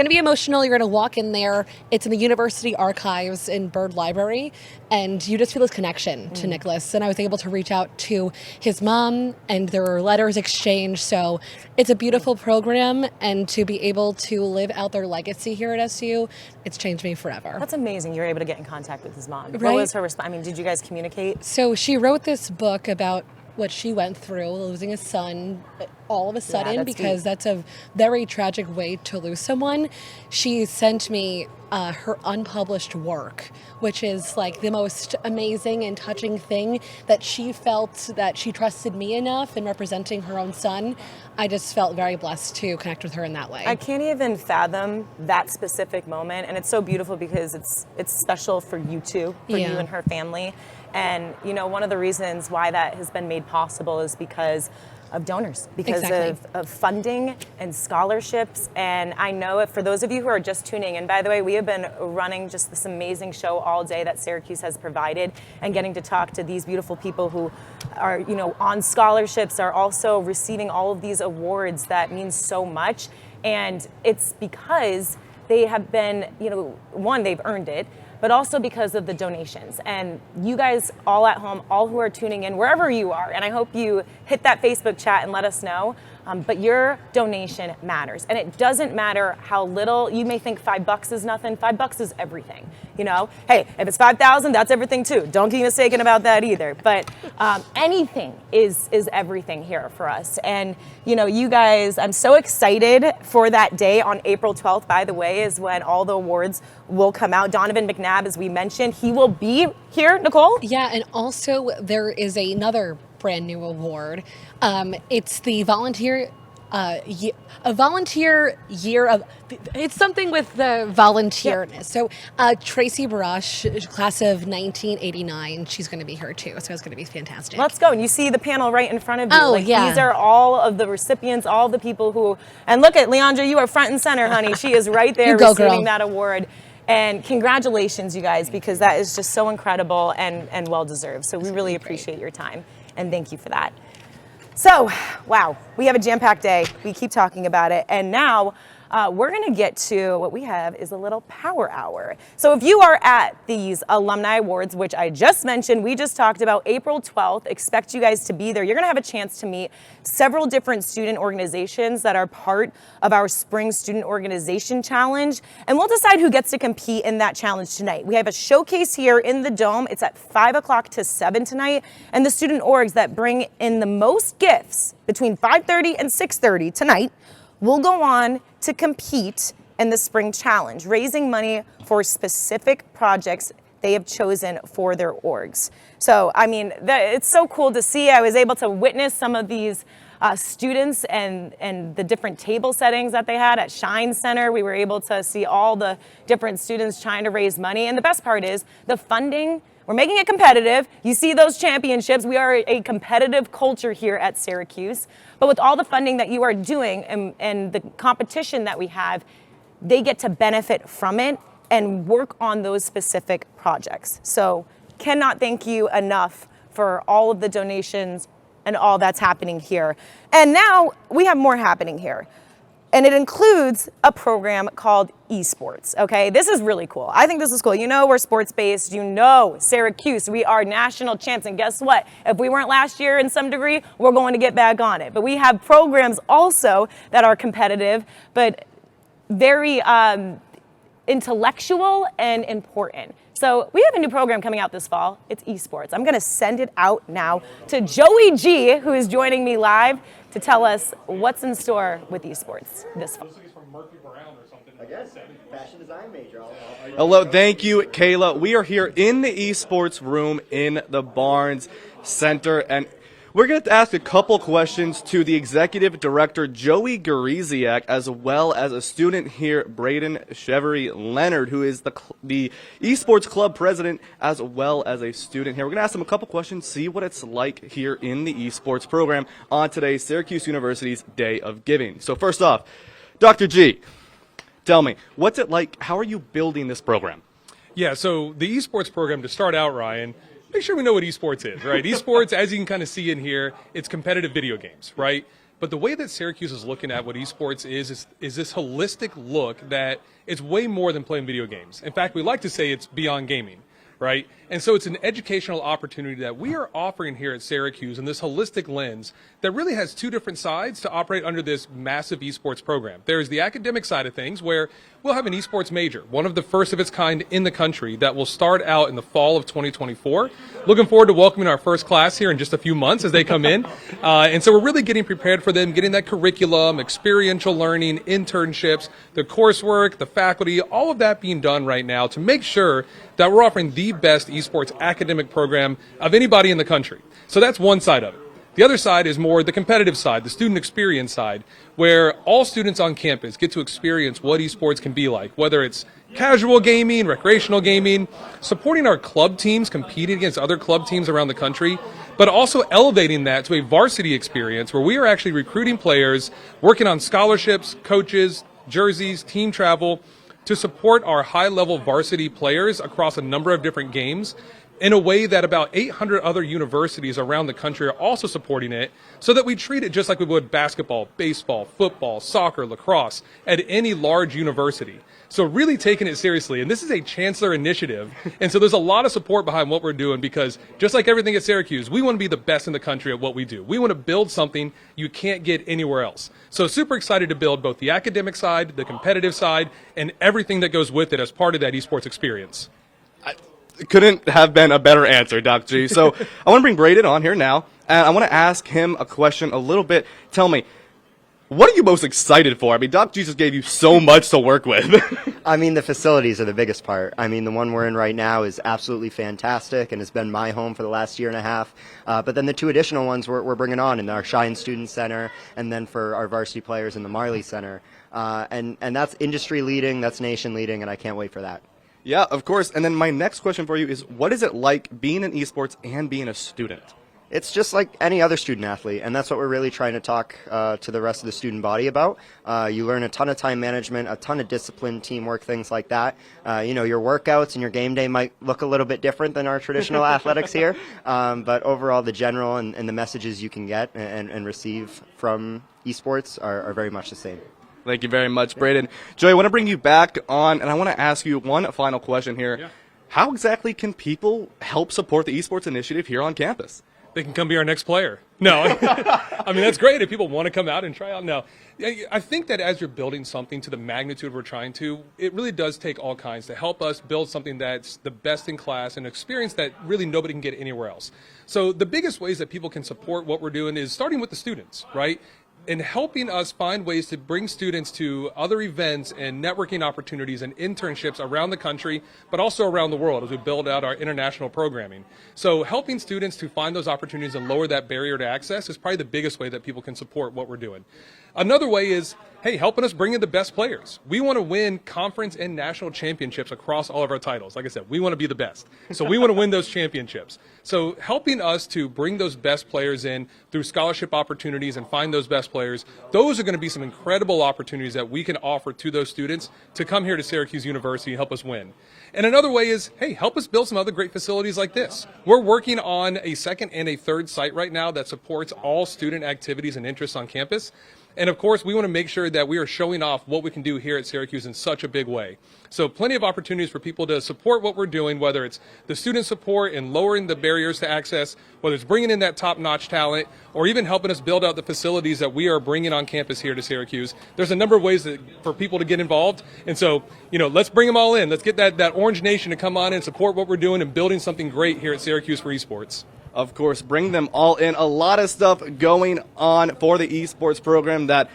to be emotional. You're going to walk in there. It's in the university archives in Byrd Library, and you just feel this connection to Nicholas. And I was able to reach out to his mom, and there were letters exchanged. So it's a beautiful program, and to be able to live out their legacy here at SU, it's changed me forever. That's amazing. You were able to get in contact with his mom. What Right? was her response? I mean, did you guys communicate? So she wrote this book about what she went through, losing a son all of a sudden, that's because deep. that's a very tragic way to lose someone. She sent me her unpublished work, which is like the most amazing and touching thing, that she felt that she trusted me enough in representing her own son. I just felt very blessed to connect with her in that way. I can't even fathom that specific moment, and it's so beautiful because it's special for you too, for you Yeah. and her family. And you know, one of the reasons why that has been made possible is because of donors, because Exactly. of funding and scholarships. And I know for those of you who are just tuning in, by the way, we have been running just this amazing show all day that Syracuse has provided, and getting to talk to these beautiful people who are, you know, on scholarships, are also receiving all of these awards that mean so much. And it's because they have been, you know, one, they've earned it, but also because of the donations. And you guys all at home, all who are tuning in, wherever you are, and I hope you hit that Facebook chat and let us know, but your donation matters. And it doesn't matter how little. You may think $5 is nothing. $5 is everything, you know? Hey, if it's 5,000, that's everything too. Don't be mistaken about that either. But anything is everything here for us. And you know, you guys, I'm so excited for that day on April 12th, by the way, is when all the awards will come out. Donovan McNabb, as we mentioned, he will be here, Nicole? Yeah, and also there is another brand new award. It's the Volunteer a volunteer year of, it's something with the volunteerness. So Tracy Brush, class of 1989, she's going to be here too. So it's going to be fantastic. Let's go. And you see the panel right in front of you. Oh, yeah. These are all of the recipients, all the people who, and look at Leandra, you are front and center, honey. She is right there receiving that award. And congratulations, you guys, because that is just so incredible and well-deserved. So we really appreciate your time, and thank you for that. So, wow, we have a jam-packed day. We keep talking about it. And now we're going to get to what we have is a little power hour. So if you are at these alumni awards, which I just mentioned, we just talked about April 12th, expect you guys to be there. You're going to have a chance to meet several different student organizations that are part of our Spring Student Organization Challenge. And we'll decide who gets to compete in that challenge tonight. We have a showcase here in the Dome. It's at 5 o'clock to 7 tonight. And the student orgs that bring in the most gifts between 5:30 and 6:30 tonight will go on to compete in the Spring Challenge, raising money for specific projects they have chosen for their orgs. So, I mean, it's so cool to see. I was able to witness some of these students and the different table settings that they had at Shine Center. We were able to see all the different students trying to raise money. And the best part is the funding. We're making it competitive. You see those championships. We are a competitive culture here at Syracuse. But with all the funding that you are doing and the competition that we have, they get to benefit from it and work on those specific projects. So cannot thank you enough for all of the donations and all that's happening here. And now we have more happening here. And it includes a program called esports, okay? This is really cool. I think this is cool. You know we're sports-based. You know Syracuse, we are national champs. And guess what? If we weren't last year in some degree, we're going to get back on it. But we have programs also that are competitive, but very intellectual and important. So we have a new program coming out this fall. It's esports. I'm going to send it out now to Joey G, who is joining me live to tell us what's in store with esports this fall. I guess fashion design major. Hello, thank you, Kayla. We are here in the esports room in the Barnes Center, and we're going to ask a couple questions to the executive director, Joey Gariziak, as well as a student here, Braden Chevery Leonard, who is the esports club president, as well as a student here. We're going to ask them a couple questions, see what it's like here in the esports program on today's Syracuse University's Day of Giving. So first off, Dr. G, tell me, what's it like? How are you building this program? Yeah, so the esports program, to start out, Ryan, make sure we know what esports is, right? Esports, as you can kind of see in here, it's competitive video games, right? But the way that Syracuse is looking at what esports is this holistic look that it's way more than playing video games. In fact, we like to say it's beyond gaming, right? And so it's an educational opportunity that we are offering here at Syracuse in this holistic lens that really has two different sides to operate under this massive esports program. There's the academic side of things where we'll have an esports major, one of the first of its kind in the country that will start out in the fall of 2024. Looking forward to welcoming our first class here in just a few months as they come in. And so we're really getting prepared for them, getting that curriculum, experiential learning, internships, the coursework, the faculty, all of that being done right now to make sure that we're offering the best esports academic program of anybody in the country. So that's one side of it. The other side is more the competitive side, the student experience side, where all students on campus get to experience what esports can be like, whether it's casual gaming, recreational gaming, supporting our club teams, competing against other club teams around the country, but also elevating that to a varsity experience where we are actually recruiting players, working on scholarships, coaches, jerseys, team travel, to support our high-level varsity players across a number of different games in a way that about 800 other universities around the country are also supporting it, so that we treat it just like we would basketball, baseball, football, soccer, lacrosse at any large university. So really taking it seriously. And this is a chancellor initiative. And so there's a lot of support behind what we're doing because just like everything at Syracuse, we want to be the best in the country at what we do. We want to build something you can't get anywhere else. So super excited to build both the academic side, the competitive side, and everything that goes with it as part of that esports experience. Couldn't have been a better answer, Dr. G. So I want to bring Braden on here now, and I want to ask him a question a little bit. Tell me, what are you most excited for? I mean, Doc Jesus gave you so much to work with. I mean, the facilities are the biggest part. I mean, the one we're in right now is absolutely fantastic and has been my home for the last year and a half. But then the 2 additional ones we're bringing on in our Shine Student Center and then for our varsity players in the Marley Center. And that's industry leading, that's nation leading, and I can't wait for that. Yeah, of course. And then my next question for you is, what is it like being in esports and being a student? It's just like any other student athlete, and that's what we're really trying to talk to the rest of the student body about. You learn a ton of time management, a ton of discipline, teamwork, things like that. Your workouts and your game day might look a little bit different than our traditional athletics here, but overall the general and the messages you can get and receive from esports are very much the same. Thank you very much, Braden. Joey, I want to bring you back on, and I want to ask you one final question here. Yeah. How exactly can people help support the esports initiative here on campus? They can come be our next player. No, I mean, that's great if people want to come out and try out. No, I think that as you're building something to the magnitude we're trying to, it really does take all kinds to help us build something that's the best in class, an experience that really nobody can get anywhere else. So the biggest ways that people can support what we're doing is starting with the students, right? And helping us find ways to bring students to other events and networking opportunities and internships around the country, but also around the world as we build out our international programming. So helping students to find those opportunities and lower that barrier to access is probably the biggest way that people can support what we're doing. Another way is, hey, helping us bring in the best players. We want to win conference and national championships across all of our titles. Like I said, we want to be the best. So we want to win those championships. So helping us to bring those best players in through scholarship opportunities and find those best players, those are going to be some incredible opportunities that we can offer to those students to come here to Syracuse University and help us win. And another way is, hey, help us build some other great facilities like this. We're working on a second and a third site right now that supports all student activities and interests on campus. And of course, we want to make sure that we are showing off what we can do here at Syracuse in such a big way. So plenty of opportunities for people to support what we're doing, whether it's the student support and lowering the barriers to access, whether it's bringing in that top-notch talent, or even helping us build out the facilities that we are bringing on campus here to Syracuse. There's a number of ways for people to get involved. And so, let's bring them all in. Let's get that Orange Nation to come on and support what we're doing and building something great here at Syracuse for esports. Of course, bring them all in. A lot of stuff going on for the esports program that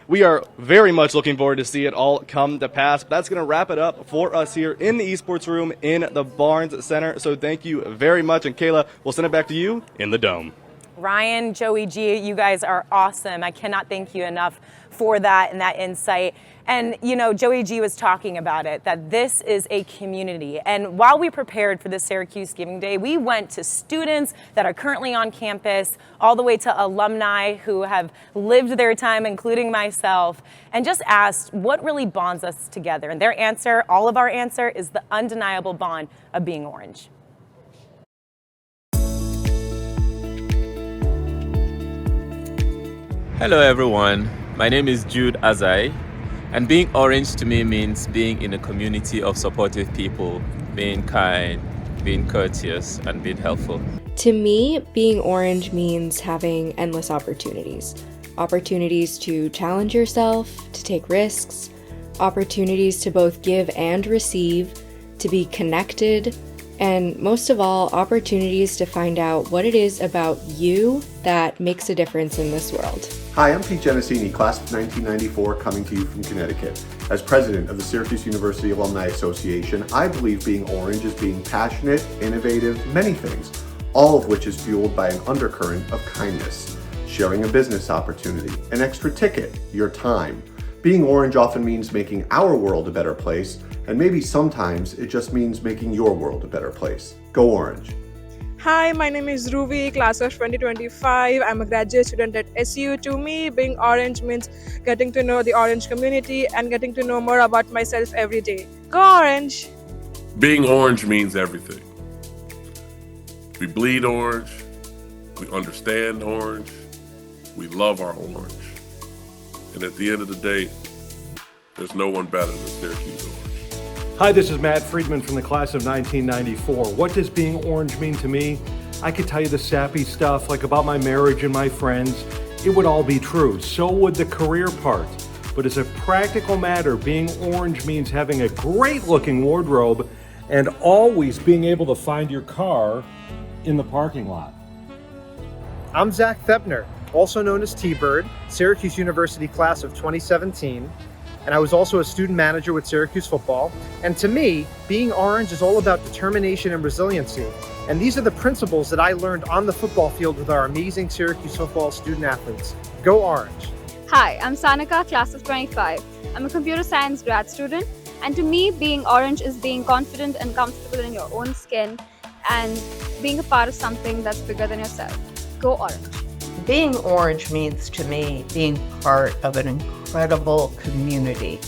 we are very much looking forward to see it all come to pass. But that's going to wrap it up for us here in the esports room in the Barnes Center. So thank you very much. And Kayla, we'll send it back to you in the Dome. Ryan, Joey G, you guys are awesome. I cannot thank you enough for that and that insight. And, Joey G was talking about it, that this is a community. And while we prepared for the Syracuse Giving Day, we went to students that are currently on campus, all the way to alumni who have lived their time, including myself, and just asked what really bonds us together. And their answer, all of our answer, is the undeniable bond of being orange. Hello everyone, my name is Jude Azai, and being orange to me means being in a community of supportive people, being kind, being courteous, and being helpful. To me, being orange means having endless opportunities. Opportunities to challenge yourself, to take risks, opportunities to both give and receive, to be connected, and most of all, opportunities to find out what it is about you that makes a difference in this world. Hi, I'm Pete Genesini, class of 1994, coming to you from Connecticut. As president of the Syracuse University Alumni Association, I believe being orange is being passionate, innovative, many things, all of which is fueled by an undercurrent of kindness, sharing a business opportunity, an extra ticket, your time. Being orange often means making our world a better place, and maybe sometimes it just means making your world a better place. Go Orange. Hi, my name is Ruby, class of 2025. I'm a graduate student at SU. To me, being orange means getting to know the orange community and getting to know more about myself every day. Go Orange! Being orange means everything. We bleed orange, we understand orange, we love our orange. And at the end of the day, there's no one better than Syracuse Orange. Hi, this is Matt Friedman from the class of 1994. What does being orange mean to me? I could tell you the sappy stuff, like about my marriage and my friends. It would all be true. So would the career part. But as a practical matter, being orange means having a great-looking wardrobe and always being able to find your car in the parking lot. I'm Zach Thepner. also known as T-Bird, Syracuse University class of 2017. And I was also a student manager with Syracuse football. And to me, being orange is all about determination and resiliency. And these are the principles that I learned on the football field with our amazing Syracuse football student athletes. Go Orange. Hi, I'm Sanika, class of 25. I'm a computer science grad student. And to me, being orange is being confident and comfortable in your own skin and being a part of something that's bigger than yourself. Go Orange. Being orange means to me being part of an incredible community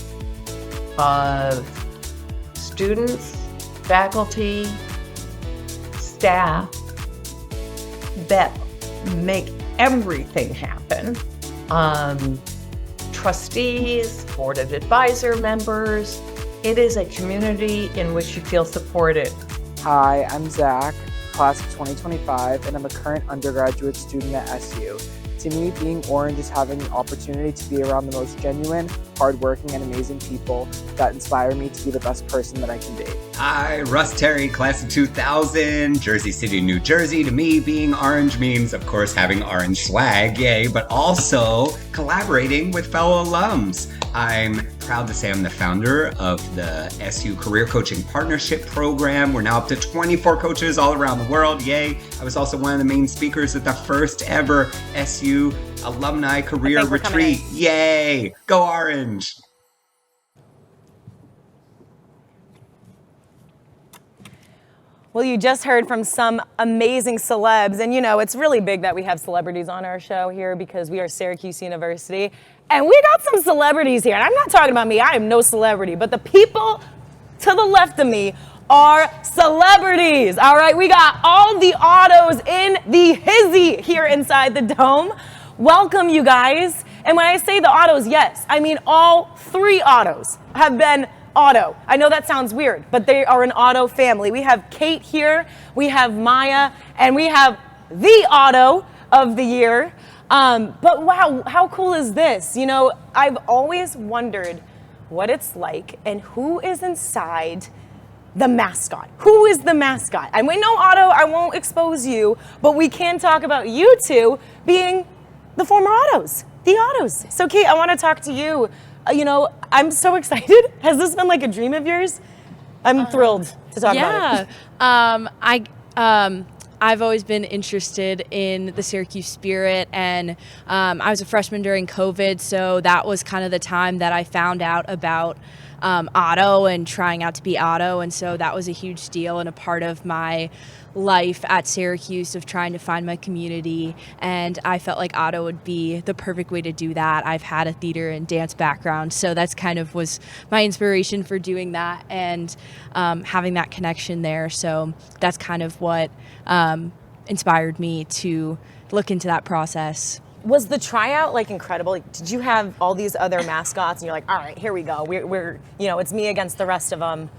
of students, faculty, staff that make everything happen. Trustees, board of advisor members. It is a community in which you feel supported. Hi, I'm Zach, class of 2025, and I'm a current undergraduate student at SU. To me, being orange is having the opportunity to be around the most genuine, hardworking, and amazing people that inspire me to be the best person that I can be. Hi, Russ Terry, class of 2000, Jersey City, New Jersey. To me, being orange means, of course, having orange swag, yay, but also collaborating with fellow alums. I'm proud to say I'm the founder of the SU Career Coaching Partnership Program. We're now up to 24 coaches all around the world, yay. I was also one of the main speakers at the first ever SU Alumni Career Retreat, yay. Go Orange. Well, you just heard from some amazing celebs, and you know, it's really big that we have celebrities on our show here because we are Syracuse University, and we got some celebrities here, and I'm not talking about me, I am no celebrity, but the people to the left of me are celebrities, all right? We got all the autos in the hizzy here inside the dome. Welcome, you guys. And when I say the autos, yes, I mean all three autos have been auto. I know that sounds weird, but they are an auto family. We have Kate here, we have Maya, and we have the auto of the year. But wow, how cool is this? You know, I've always wondered what it's like and who is inside the mascot. Who is the mascot? And we know Otto, I won't expose you, but we can talk about you two being the former autos, the autos. So Kate, I want to talk to you. You know, I'm so excited. Has this been like a dream of yours? I'm thrilled to talk about it. I've always been interested in the Syracuse spirit, and I was a freshman during COVID, so that was kind of the time that I found out about Otto and trying out to be Otto, and so that was a huge deal and a part of my life at Syracuse of trying to find my community, and I felt like Otto would be the perfect way to do that. I've had a theater and dance background, so that's kind of was my inspiration for doing that and having that connection there. So that's kind of what inspired me to look into that process. Was the tryout like incredible? Like, did you have all these other mascots and you're like, all right, here we go. We're you know, it's me against the rest of them.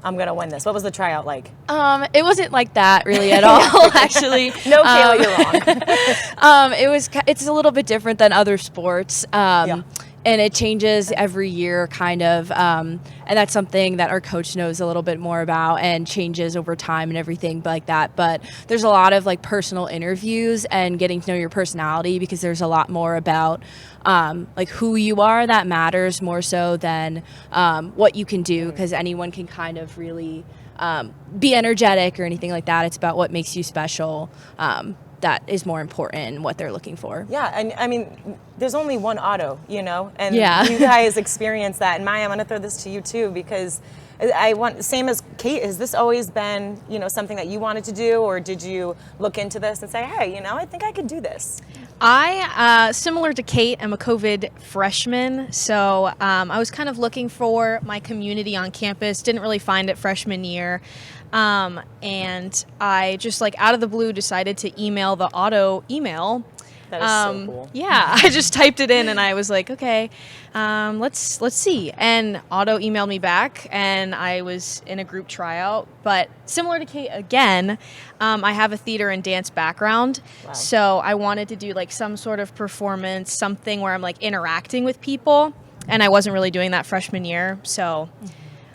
I'm gonna win this. What was the tryout like? It wasn't like that really at all, actually. No, Kayla, you're wrong. It's a little bit different than other sports. And it changes every year, kind of, and that's something that our coach knows a little bit more about and changes over time and everything like that. But there's a lot of like personal interviews and getting to know your personality because there's a lot more about like who you are that matters more so than what you can do, because anyone can kind of really be energetic or anything like that. It's about what makes you special. That is more important in what they're looking for. Yeah, and I mean, there's only one auto, you know, and yeah. You guys experience that. And Maya, I'm gonna throw this to you too, because I want, same as Kate, has this always been, you know, something that you wanted to do, or did you look into this and say, hey, you know, I think I could do this? I, similar to Kate, am a COVID freshman, so I was kind of looking for my community on campus, didn't really find it freshman year. And I just like out of the blue decided to email the auto email. That is so cool. Yeah, I just typed it in and I was like, okay, let's see. And Otto emailed me back and I was in a group tryout. But similar to Kate again, I have a theater and dance background. Wow. So I wanted to do like some sort of performance, something where I'm like interacting with people. And I wasn't really doing that freshman year. So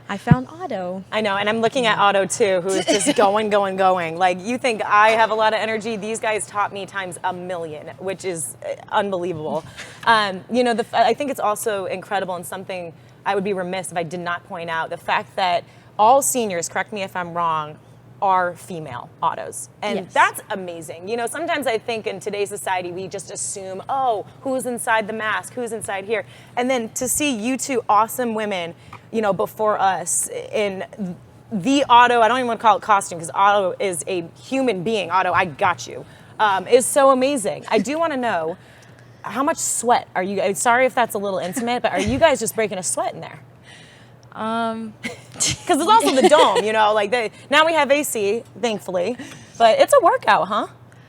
I found Otto. I know, and I'm looking at Otto too, who is just going. Like, you think I have a lot of energy? These guys taught me times a million, which is unbelievable. You know, I think it's also incredible, and something I would be remiss if I did not point out, the fact that all seniors, correct me if I'm wrong, are female Ottos. And Yes. that's amazing. You know, sometimes I think in today's society, we just assume, oh, who's inside the mask? Who's inside here? And then to see you two awesome women, you know, before us in the Otto, I don't even want to call it costume because Otto is a human being. Otto, I got you, is so amazing. I do want to know, how much sweat are you guys, sorry if that's a little intimate, but are you guys just breaking a sweat in there? Because it's also the dome, you know, like now we have AC, thankfully, but it's a workout, huh?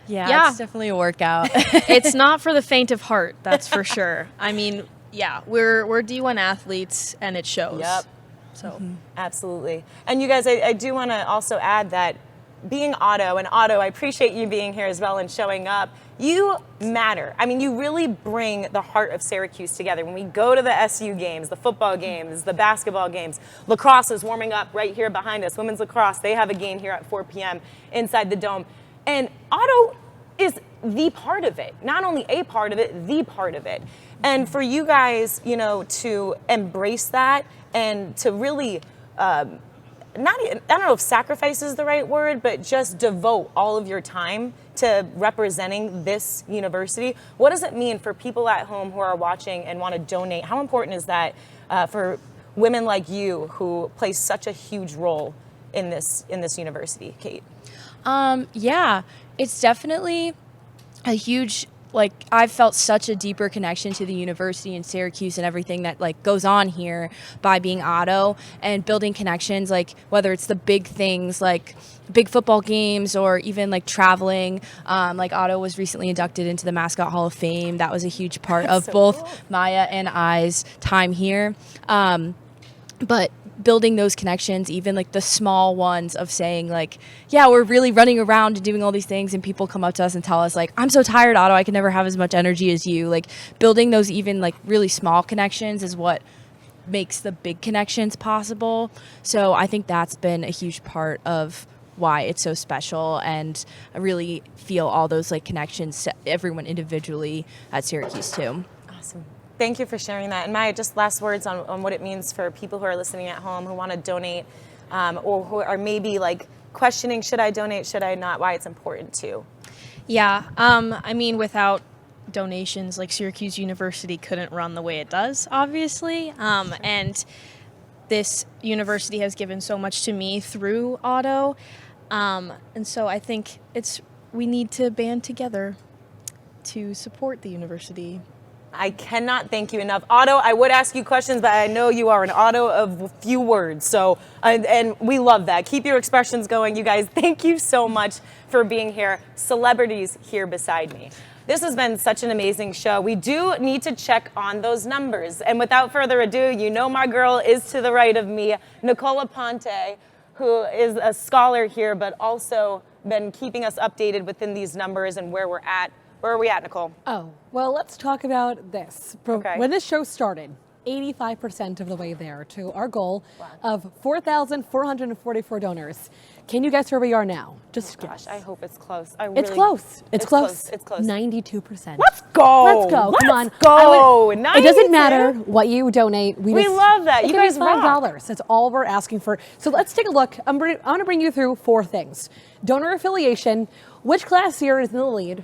Yeah. It's definitely a workout. It's not for the faint of heart, that's for sure. I mean, yeah, we're D1 athletes, and it shows. Yep. So Absolutely. And you guys, I do want to also add that being Otto, and Otto, I appreciate you being here as well and showing up. You matter. I mean, you really bring the heart of Syracuse together. When we go to the SU games, the football games, the basketball games, lacrosse is warming up right here behind us. Women's lacrosse, they have a game here at 4 p.m. inside the dome. And Otto is the part of it. Not only a part of it, the part of it. And for you guys, you know, to embrace that and to really, I don't know if sacrifice is the right word, but just devote all of your time to representing this university. What does it mean for people at home who are watching and want to donate? How important is that for women like you who play such a huge role in this university, Kate? Yeah, it's definitely a huge, like, I've felt such a deeper connection to the university in Syracuse and everything that like goes on here by being Otto and building connections, like whether it's the big things like big football games or even like traveling. Like Otto was recently inducted into the Mascot Hall of Fame. That was a huge part of so both cool. Maya and I's time here. But building those connections, even like the small ones of saying like, yeah, we're really running around and doing all these things, and people come up to us and tell us like, I'm so tired, Otto, I can never have as much energy as you. Like building those even like really small connections is what makes the big connections possible. So I think that's been a huge part of why it's so special, and I really feel all those like connections to everyone individually at Syracuse too. Awesome. Thank you for sharing that. And Maya, just last words on what it means for people who are listening at home who want to donate or who are maybe like questioning, should I donate, should I not, why it's important too. yeah, I mean, without donations, like Syracuse University couldn't run the way it does, obviously. And this university has given so much to me through Otto. And so I think we need to band together to support the university. I cannot thank you enough. Otto, I would ask you questions, but I know you are an Otto of few words. So, and we love that. Keep your expressions going. You guys, thank you so much for being here. Celebrities here beside me. This has been such an amazing show. We do need to check on those numbers. And without further ado, you know my girl is to the right of me, Nicola Ponte, who is a scholar here, but also been keeping us updated within these numbers and where we're at. Where are we at, Nicole? Oh, well, let's talk about this. Okay. When this show started, 85% of the way there to our goal of 4,444 donors. Can you guess where we are now? Just guess. Gosh, I hope it's close. It's close. It's close. It's close. 92%. Let's go. Let's go. Come on. Go. It doesn't matter what you donate. We love that. It You can be guys rock. $5. That's all we're asking for. So let's take a look. I'm going to bring you through 4 things. Donor affiliation, which class year is in the lead,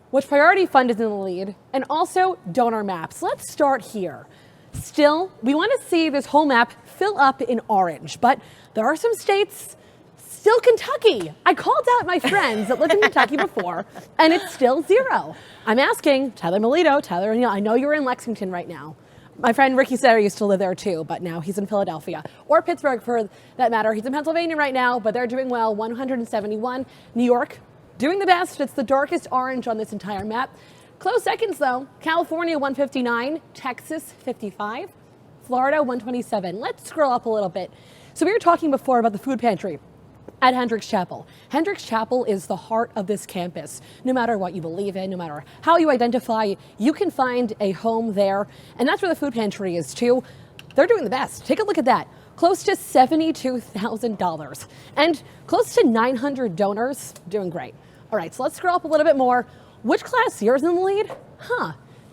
which priority fund is in the lead, and also donor maps. Let's start here. Still, we want to see this whole map fill up in orange, but there are some states, still Kentucky. I called out my friends that lived in Kentucky before, and it's still 0. I'm asking Tyler Melito, Tyler, I know you're in Lexington right now. My friend Ricky Setter used to live there too, but now he's in Philadelphia, or Pittsburgh for that matter. He's in Pennsylvania right now, but they're doing well, 171. New York, doing the best. It's the darkest orange on this entire map. Close seconds though. California 159, Texas 55, Florida 127. Let's scroll up a little bit. So we were talking before about the food pantry at Hendricks Chapel. Hendricks Chapel is the heart of this campus. No matter what you believe in, no matter how you identify, you can find a home there. And that's where the food pantry is too. they're doing the best. Take a look at that. Close to $72,000 and close to 900 donors. Doing great. All right, so let's scroll up a little bit more. Which class year is in the lead?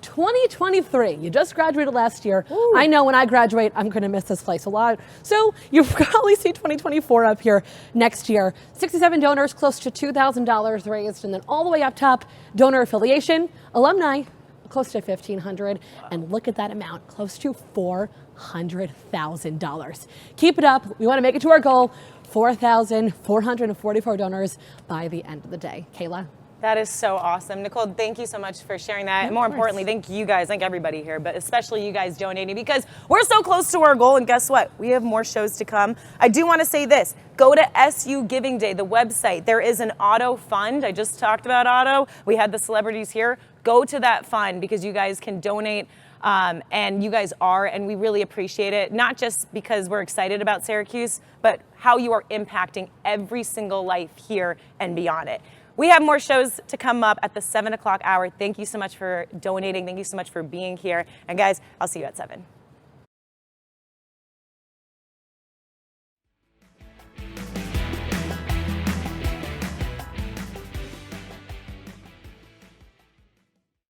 2023. You just graduated last year. Ooh. I know when I graduate, I'm going to miss this place a lot. So you probably see 2024 up here next year. 67 donors, close to $2,000 raised. And then all the way up top, donor affiliation, alumni, close to $1,500. And look at that amount, close to $400,000. Keep it up. We want to make it to our goal, 4,444 donors by the end of the day. Kayla? That is so awesome. Nicole, thank you so much for sharing that. And more importantly, thank you guys, thank everybody here, but especially you guys donating because we're so close to our goal. And guess what? We have more shows to come. I do want to say this. Go to SU Giving Day, the website. There is an auto fund. I just talked about auto. We had the celebrities here. Go to that fund because you guys can donate. And you guys are, and we really appreciate it, not just because we're excited about Syracuse, but how you are impacting every single life here and beyond it. We have more shows to come up at the 7 o'clock hour. Thank you so much for donating. Thank you so much for being here. And guys, I'll see you at 7.